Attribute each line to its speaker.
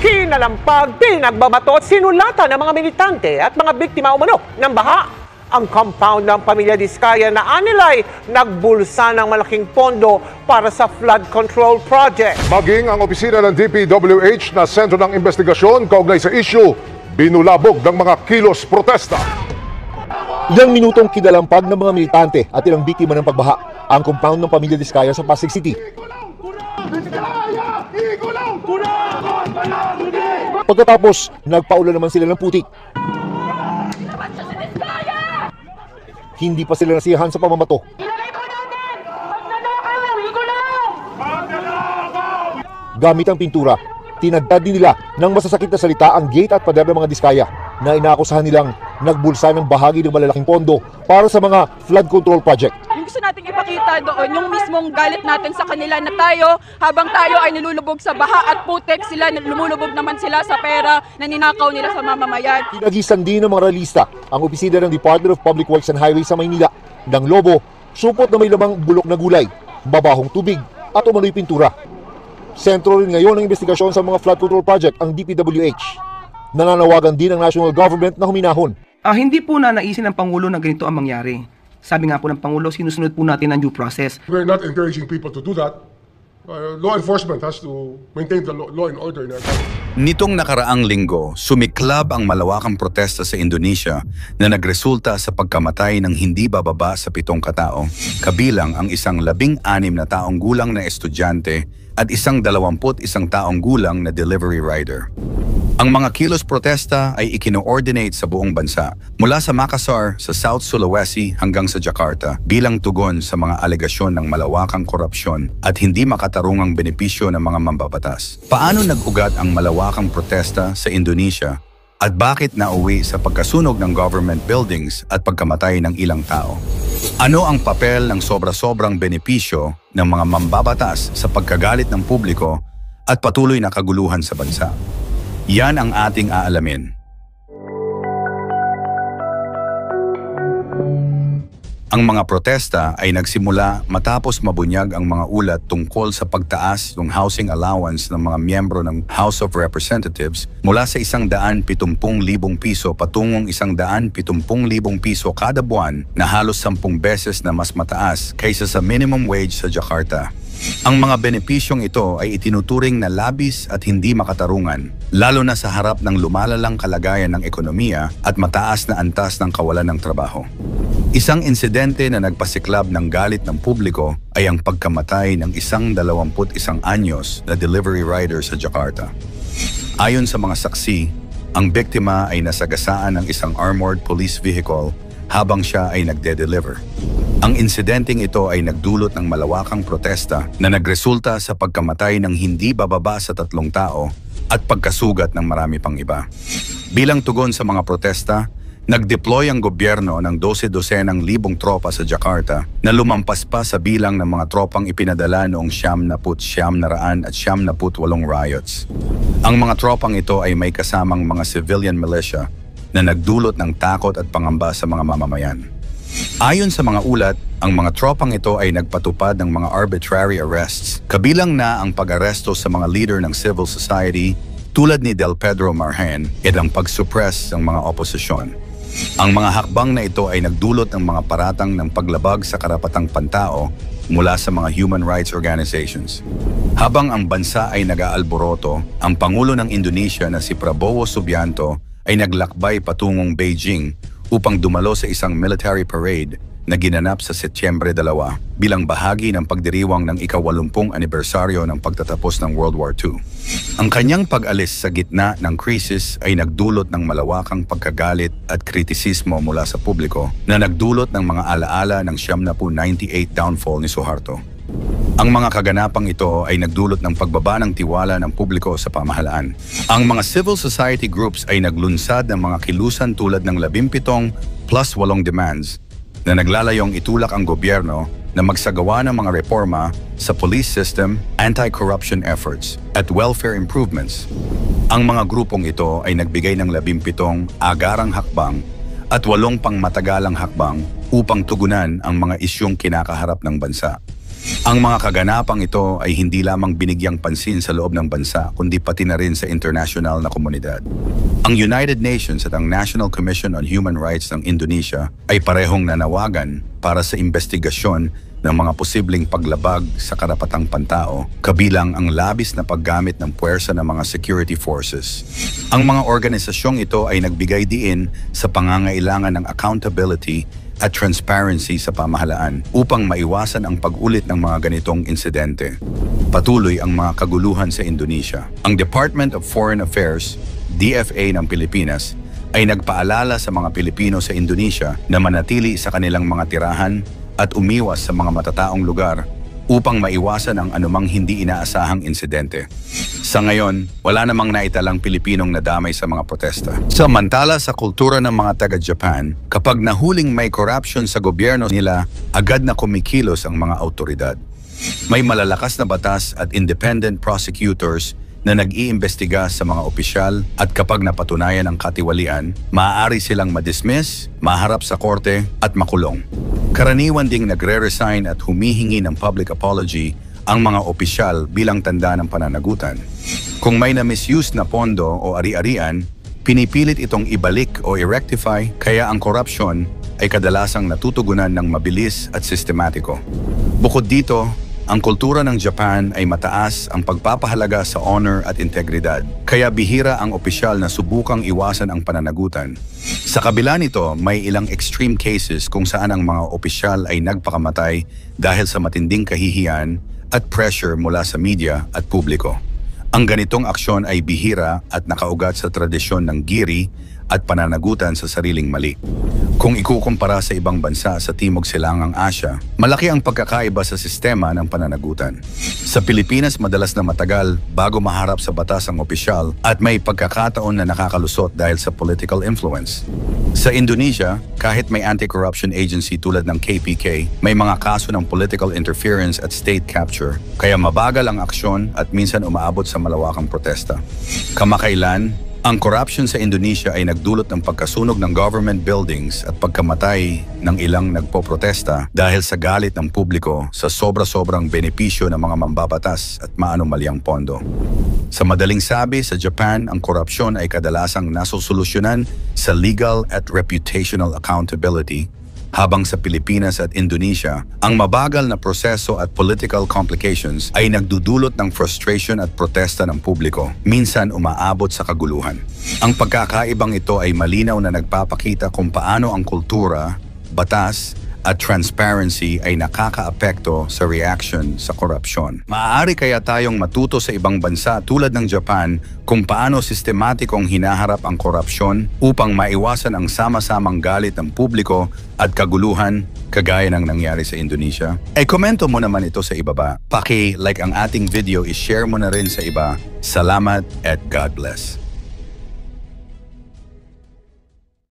Speaker 1: Kinalampag, pinagbabato at sinulatan ng mga militante at mga biktima umano ng baha. Ang compound ng pamilya Diskaya na anilay nagbulsa ng malaking pondo para sa flood control project.
Speaker 2: Maging ang opisina ng DPWH na sentro ng investigasyon kaugnay sa issue, binulabog ng mga kilos protesta.
Speaker 3: Ilang minutong kinalampag ng mga militante at ilang biktima ng pagbaha ang compound ng pamilya Diskaya sa Pasig City. Pagkatapos, nagpaulan naman sila ng putik. Hindi pa sila nasiyahan sa pamamato. Gamit ang pintura, tinadtad din nila ng masasakit na salita ang gate at pader ng mga Diskaya na inaakusahan nilang nagbulsa ng bahagi ng malalaking pondo para sa mga flood control project.
Speaker 4: Yung gusto nating ipakita doon, yung mismong galit natin sa kanila na tayo, habang tayo ay nilulubog sa baha at putek, sila lumulubog naman sila sa pera na ninakaw nila sa mamamayan.
Speaker 3: Pinagisan din ng mga realista ang opisina ng Department of Public Works and Highways sa Maynila ng lobo, supot na may lamang bulok na gulay, babahong tubig at umano'y pintura. Sentro rin ngayon ang investigasyon sa mga flood control project ang DPWH. Nananawagan din ang national government na huminahon.
Speaker 5: Hindi po naisin ng Pangulo na ganito ang mangyari. Sabi nga po ng Pangulo, sinusunod po natin ang due process.
Speaker 6: We're not encouraging people to do that. Law enforcement has to maintain the law and order in our country.
Speaker 7: Nitong nakaraang linggo, sumiklab ang malawakang protesta sa Indonesia na nagresulta sa pagkamatay ng hindi bababa sa 7 katao, kabilang ang isang 16 na taong gulang na estudyante at isang 21 taong gulang na delivery rider. Ang mga kilos protesta ay ikino-ordinate sa buong bansa, mula sa Makassar sa South Sulawesi hanggang sa Jakarta, bilang tugon sa mga alegasyon ng malawakang korupsyon at hindi makatarungang benepisyo ng mga mambabatas. Paano nag-ugat ang malawakang protesta sa Indonesia at bakit nauwi sa pagkasunog ng government buildings at pagkamatay ng ilang tao? Ano ang papel ng sobra-sobrang benepisyo ng mga mambabatas sa pagkagalit ng publiko at patuloy na kaguluhan sa bansa? Yan ang ating aalamin. Ang mga protesta ay nagsimula matapos mabunyag ang mga ulat tungkol sa pagtaas ng housing allowance ng mga miyembro ng House of Representatives mula sa 170,000 piso patungong 170,000 piso kada buwan na halos 10 beses na mas mataas kaysa sa minimum wage sa Jakarta. Ang mga benepisyong ito ay itinuturing na labis at hindi makatarungan, lalo na sa harap ng lumalalang kalagayan ng ekonomiya at mataas na antas ng kawalan ng trabaho. Isang insidente na nagpasiklab ng galit ng publiko ay ang pagkamatay ng isang 21 anyos na delivery rider sa Jakarta. Ayon sa mga saksi, ang biktima ay nasagasaan ng isang armored police vehicle habang siya ay nagde-deliver. Ang insidenteng ito ay nagdulot ng malawakang protesta na nagresulta sa pagkamatay ng hindi bababa sa 3 tao at pagkasugat ng marami pang iba. Bilang tugon sa mga protesta, nag-deploy ang gobyerno ng 12,000 tropa sa Jakarta na lumampas pa sa bilang ng mga tropang ipinadala noong 1998 riots. Ang mga tropang ito ay may kasamang mga civilian militia na nagdulot ng takot at pangamba sa mga mamamayan. Ayon sa mga ulat, ang mga tropang ito ay nagpatupad ng mga arbitrary arrests, kabilang na ang pag-aresto sa mga leader ng civil society tulad ni Del Pedro Marhen at ang pag-suppress ng mga oposisyon. Ang mga hakbang na ito ay nagdulot ng mga paratang ng paglabag sa karapatang pantao mula sa mga human rights organizations. Habang ang bansa ay nag-aalboroto, ang Pangulo ng Indonesia na si Prabowo Subianto ay naglakbay patungong Beijing upang dumalo sa isang military parade na ginanap sa Setyembre 2 bilang bahagi ng pagdiriwang ng ika-80 anibersaryo ng pagtatapos ng World War II. Ang kanyang pag-alis sa gitna ng krisis ay nagdulot ng malawakang pagkagalit at kritisismo mula sa publiko na nagdulot ng mga alaala ng 1998 downfall ni Suharto. Ang mga kaganapang ito ay nagdulot ng pagbaba ng tiwala ng publiko sa pamahalaan. Ang mga civil society groups ay naglunsad ng mga kilusan tulad ng 17 plus 8 demands na naglalayong itulak ang gobyerno na magsagawa ng mga reforma sa police system, anti-corruption efforts, at welfare improvements. Ang mga grupong ito ay nagbigay ng 17 agarang hakbang at 8 pangmatagalang hakbang upang tugunan ang mga isyong kinakaharap ng bansa. Ang mga kaganapang ito ay hindi lamang binigyang pansin sa loob ng bansa, kundi pati na rin sa internasyonal na komunidad. Ang United Nations at ang National Commission on Human Rights ng Indonesia ay parehong nanawagan para sa investigasyon ng mga posibleng paglabag sa karapatang pantao, kabilang ang labis na paggamit ng puwersa ng mga security forces. Ang mga organisasyong ito ay nagbigay diin sa pangangailangan ng accountability at transparency sa pamahalaan upang maiwasan ang pag-ulit ng mga ganitong insidente. Patuloy ang mga kaguluhan sa Indonesia. Ang Department of Foreign Affairs, DFA ng Pilipinas, ay nagpaalala sa mga Pilipino sa Indonesia na manatili sa kanilang mga tirahan at umiwas sa mga matataong lugar upang maiwasan ang anumang hindi inaasahang insidente. Sa ngayon, wala namang naitalang Pilipinong nadamay sa mga protesta. Samantala sa kultura ng mga taga-Japan, kapag nahuling may corruption sa gobyerno nila, agad na kumikilos ang mga autoridad. May malalakas na batas at independent prosecutors na nag-iimbestiga sa mga opisyal at kapag napatunayan ang katiwalian, maaari silang madismiss, maharap sa korte at makulong. Karaniwan ding nagre-resign at humihingi ng public apology ang mga opisyal bilang tanda ng pananagutan. Kung may na-misuse na pondo o ari-arian, pinipilit itong ibalik o i-rectify, kaya ang korupsyon ay kadalasang natutugunan ng mabilis at sistematiko. Bukod dito, ang kultura ng Japan ay mataas ang pagpapahalaga sa honor at integridad, kaya bihira ang opisyal na subukang iwasan ang pananagutan. Sa kabila nito, may ilang extreme cases kung saan ang mga opisyal ay nagpakamatay dahil sa matinding kahihiyan at pressure mula sa media at publiko. Ang ganitong aksyon ay bihira at nakaugat sa tradisyon ng giri at pananagutan sa sariling mali. Kung ikukumpara sa ibang bansa sa Timog Silangang Asya, malaki ang pagkakaiba sa sistema ng pananagutan. Sa Pilipinas, madalas na matagal bago maharap sa batas ang opisyal at may pagkakataon na nakakalusot dahil sa political influence. Sa Indonesia, kahit may anti-corruption agency tulad ng KPK, may mga kaso ng political interference at state capture, kaya mabagal ang aksyon at minsan umaabot sa malawakang protesta. Kamakailan, ang corruption sa Indonesia ay nagdulot ng pagkasunog ng government buildings at pagkamatay ng ilang nagpoprotesta dahil sa galit ng publiko sa sobra-sobrang benepisyo ng mga mambabatas at maanumalyang pondo. Sa madaling sabi, sa Japan, ang korupsyon ay kadalasang nasosolusyonan sa legal at reputational accountability, habang sa Pilipinas at Indonesia, ang mabagal na proseso at political complications ay nagdudulot ng frustration at protesta ng publiko, minsan umaabot sa kaguluhan. Ang pagkakaibang ito ay malinaw na nagpapakita kung paano ang kultura, batas, at transparency ay nakakaapekto sa reaction sa korupsyon. Maaari kaya tayong matuto sa ibang bansa tulad ng Japan kung paano sistematikong hinaharap ang korupsyon upang maiwasan ang sama-samang galit ng publiko at kaguluhan kagaya ng nangyari sa Indonesia? Komento mo naman ito sa ibaba. Paki-like ang ating video, i-share mo na rin sa iba. Salamat at God bless.